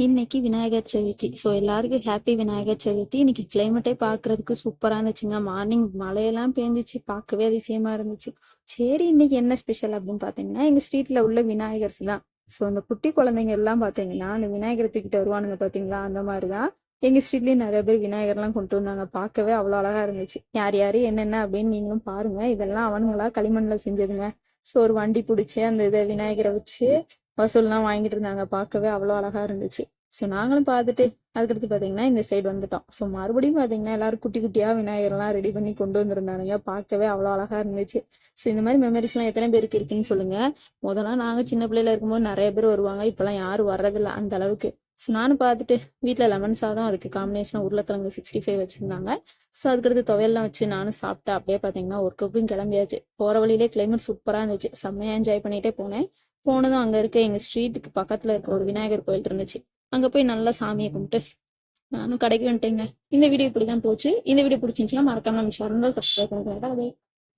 இன்னைக்கு விநாயகர் சதுர்த்தி. ஸோ எல்லாருக்கும் ஹாப்பி விநாயகர் சதுர்த்தி. இன்னைக்கு கிளைமேட்டே பார்க்கறதுக்கு சூப்பராக இருந்துச்சுங்க. மார்னிங் மழையெல்லாம் பேஞ்சிச்சு, பார்க்கவே அதிசயமா இருந்துச்சு. சரி, இன்னைக்கு என்ன ஸ்பெஷல் அப்படின்னு பார்த்தீங்கன்னா, எங்கள் ஸ்ட்ரீட்ல உள்ள விநாயகர்ஸ் தான். ஸோ அந்த குட்டி குழந்தைங்க எல்லாம் பார்த்தீங்கன்னா, அந்த விநாயகரை தூக்கிட்டு வருவானுங்க பார்த்தீங்களா, அந்த மாதிரி தான் எங்கள் ஸ்ட்ரீட்லேயும் நிறைய பேர் விநாயகர்லாம் கொண்டு வந்தாங்க. பார்க்கவே அவ்வளோ அழகா இருந்துச்சு. யார் யார் என்னென்ன அப்படின்னு நீங்களும் பாருங்க. இதெல்லாம் அவனுங்களா களிமண்ணில் செஞ்சதுங்க. ஸோ ஒரு வண்டி பிடிச்சி அந்த இதை விநாயகரை வச்சு வசூல்லாம் வாங்கிட்டு இருந்தாங்க. பார்க்கவே அவ்வளோ அழகா இருந்துச்சு. ஸோ நாங்களும் பார்த்துட்டு அதுக்கடுத்து பார்த்தீங்கன்னா இந்த சைடு வந்துட்டோம். ஸோ மறுபடியும் பார்த்தீங்கன்னா எல்லாரும் குட்டி குட்டியாக விநாயகர்லாம் ரெடி பண்ணி கொண்டு வந்திருந்தானுங்க. பார்க்கவே அவ்வளோ அழகா இருந்துச்சு. ஸோ இந்த மாதிரி மெமரிஸ்லாம் எத்தனை பேருக்கு இருக்குன்னு சொல்லுங்க. முதல்ல நாங்கள் சின்ன பிள்ளையில இருக்கும்போது நிறைய பேர் வருவாங்க. இப்போலாம் யாரும் வர்றதில்ல அந்த அளவுக்கு. ஸோ நானும் பார்த்துட்டு வீட்டில் லெமன் சாதம், அதுக்கு காம்பினேஷனாக உருளைக்கிழங்கு 65 வச்சுருந்தாங்க. ஸோ அதுக்கடுத்து துவையெல்லாம் வச்சு நானும் சாப்பிட்டேன். அப்படியே பார்த்தீங்கன்னா ஒர்க்குக்கும் கிளம்பியாச்சு. போகிற வழியிலே கிளைமேட் சூப்பராக இருந்துச்சு. செம்மையாக என்ஜாய் பண்ணிகிட்டே போனேன். போனதும் அங்கே இருக்க எங்கள் ஸ்ட்ரீட்டுக்கு பக்கத்தில் இருக்க ஒரு விநாயகர் கோயில் இருந்துச்சு. அங்கே போய் நல்லா சாமியை கும்பிட்டு நானும் கடைக்கு வந்துட்டேங்க. இந்த வீடியோ இப்படி தான் போச்சு. இந்த வீடியோ பிடிச்சிருந்துச்சுன்னா மறக்காம நம்ம சேனலை சப்ஸ்கிரைப் பண்ணிக்கோங்க.